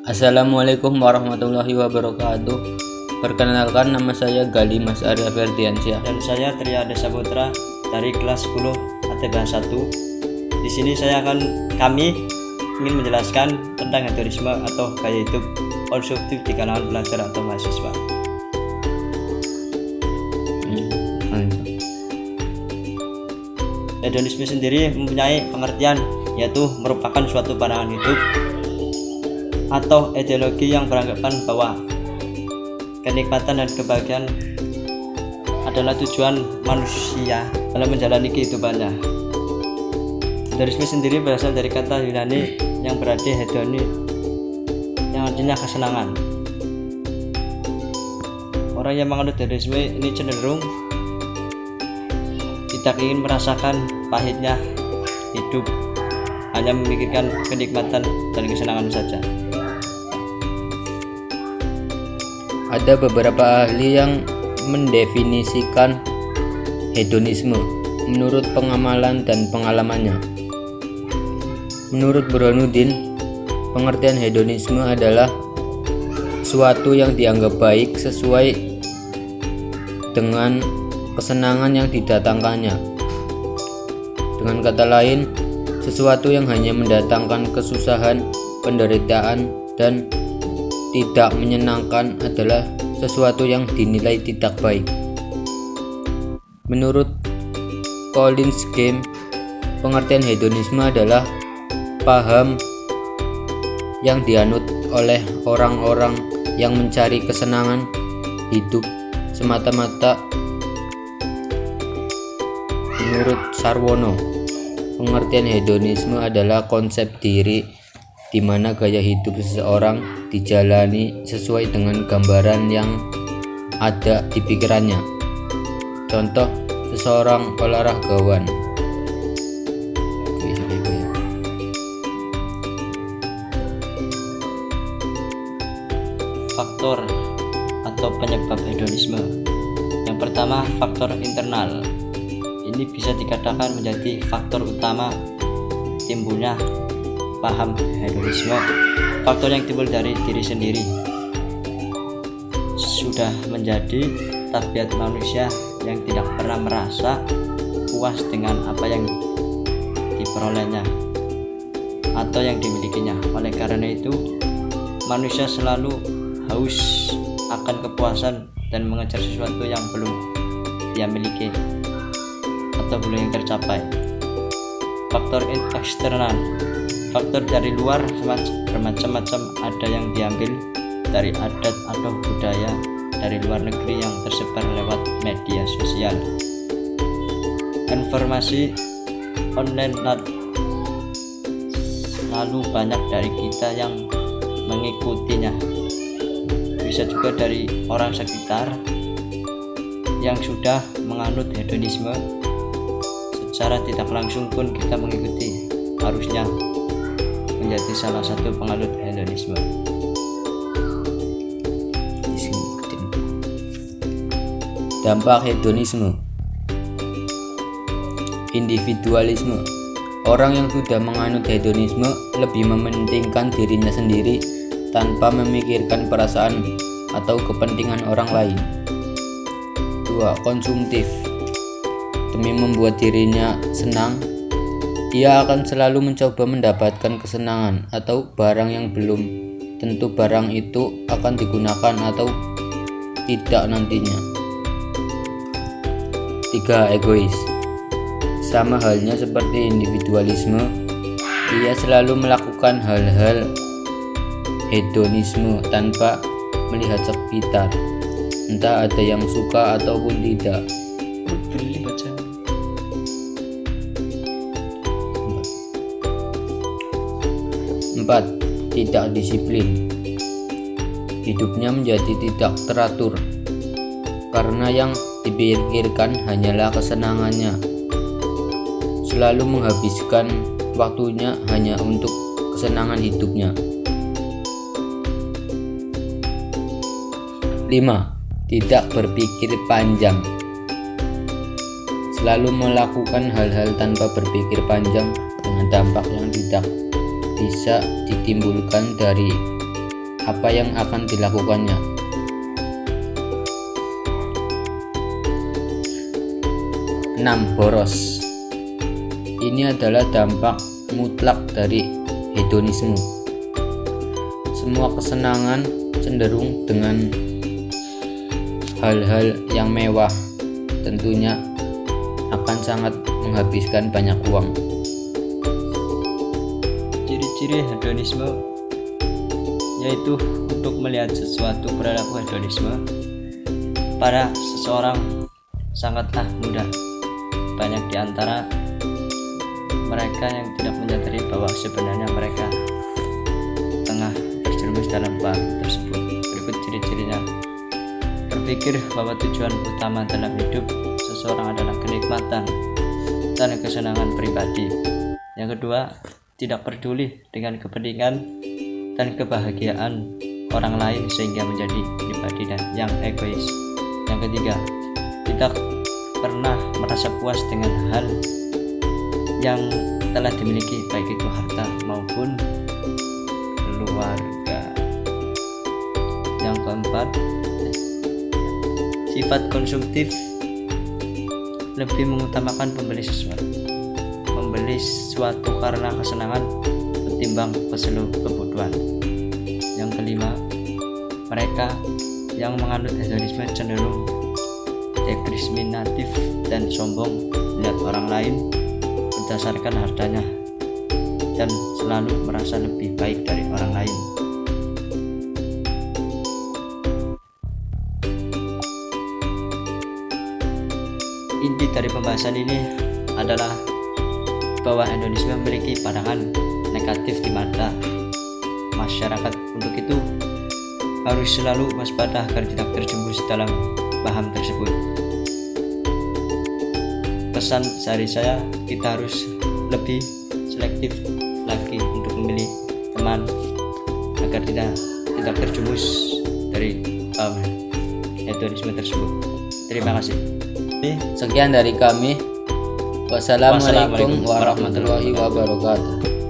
Assalamualaikum warahmatullahi wabarakatuh. Perkenalkan, nama saya Gali Mas Arya Ferdiansyah. Dan saya Tria Desa Putra dari kelas 10 ATBH 1. Di sini kami ingin menjelaskan tentang hedonisme atau gaya hidup konsumtif di kalangan pelajar atau mahasiswa. Hedonisme sendiri mempunyai pengertian, yaitu merupakan suatu pandangan hidup atau ideologi yang beranggapan bahwa kenikmatan dan kebahagiaan adalah tujuan manusia dalam menjalani kehidupannya. Hedonisme sendiri berasal dari kata Yunani yang berarti hedoni, yang artinya kesenangan. Orang yang menganut hedonisme ini cenderung tidak ingin merasakan pahitnya hidup, hanya memikirkan kenikmatan dan kesenangan saja. Ada beberapa ahli yang mendefinisikan hedonisme menurut pengamalan dan pengalamannya. Menurut Burhanuddin, pengertian hedonisme adalah suatu yang dianggap baik sesuai dengan kesenangan yang didatangkannya. Dengan kata lain, sesuatu yang hanya mendatangkan kesusahan, penderitaan, dan tidak menyenangkan adalah sesuatu yang dinilai tidak baik. Menurut Collins Game, pengertian hedonisme adalah paham yang dianut oleh orang-orang yang mencari kesenangan hidup semata-mata. Menurut Sarwono, pengertian hedonisme adalah konsep diri di mana gaya hidup seseorang dijalani sesuai dengan gambaran yang ada di pikirannya. Contoh, seseorang olahragawan. Faktor atau penyebab hedonisme. Yang pertama, faktor internal. Ini bisa dikatakan menjadi faktor utama timbulnya paham hedonisme. Faktor yang timbul dari diri sendiri sudah menjadi tabiat manusia yang tidak pernah merasa puas dengan apa yang diperolehnya atau yang dimilikinya. Oleh karena itu, manusia selalu haus akan kepuasan dan mengejar sesuatu yang belum dia miliki atau belum yang tercapai. Faktor eksternal. Faktor dari luar bermacam-macam, ada yang diambil dari adat atau budaya dari luar negeri yang tersebar lewat media sosial. Informasi online lalu banyak dari kita yang mengikutinya. Bisa juga dari orang sekitar yang sudah menganut hedonisme. Secara tidak langsung pun kita mengikuti, harusnya menjadi salah satu penganut hedonisme. Dampak hedonisme. Individualisme. Orang yang sudah menganut hedonisme lebih mementingkan dirinya sendiri tanpa memikirkan perasaan atau kepentingan orang lain. 2. Konsumtif. Demi membuat dirinya senang, ia akan selalu mencoba mendapatkan kesenangan atau barang yang belum tentu barang itu akan digunakan atau tidak nantinya. 3. Egois. Sama halnya seperti individualisme, ia selalu melakukan hal-hal hedonisme tanpa melihat sekitar, entah ada yang suka ataupun tidak. 4. Tidak disiplin. Hidupnya menjadi tidak teratur karena yang dipikirkan hanyalah kesenangannya. Selalu menghabiskan waktunya hanya untuk kesenangan hidupnya. 5. Tidak berpikir panjang. Selalu melakukan hal-hal tanpa berpikir panjang dengan dampak yang tidak bisa ditimbulkan dari apa yang akan dilakukannya. 6. Boros. Ini adalah dampak mutlak dari hedonisme. Semua kesenangan cenderung dengan hal-hal yang mewah tentunya akan sangat menghabiskan banyak uang. Ciri-ciri hedonisme yaitu untuk melihat sesuatu perilaku hedonisme pada seseorang sangatlah mudah. Banyak di antara mereka yang tidak menyadari bahwa sebenarnya mereka tengah terjerumus dalam hal tersebut. Berikut ciri-cirinya. Berpikir bahwa tujuan utama dalam hidup seseorang adalah kenikmatan dan kesenangan pribadi. Yang kedua, tidak peduli dengan kepentingan dan kebahagiaan orang lain sehingga menjadi pribadi yang egois. Yang ketiga, tidak pernah merasa puas dengan hal yang telah dimiliki, baik itu harta maupun keluarga. Yang keempat, sifat konsumtif lebih mengutamakan membeli sesuatu karena kesenangan ketimbang kebutuhan. Yang kelima, mereka yang menganut hedonisme cenderung diskriminatif dan sombong melihat orang lain berdasarkan hartanya dan selalu merasa lebih baik dari orang lain. Inti dari pembahasan ini adalah bahwa hedonisme memiliki pandangan negatif di mata masyarakat. Untuk itu harus selalu waspada agar tidak terjerumus dalam paham tersebut. Pesan dari saya, kita harus lebih selektif lagi untuk memilih teman agar tidak terjerumus dari hedonisme tersebut. Terima kasih. Sekian dari kami. Wassalamualaikum warahmatullahi wabarakatuh.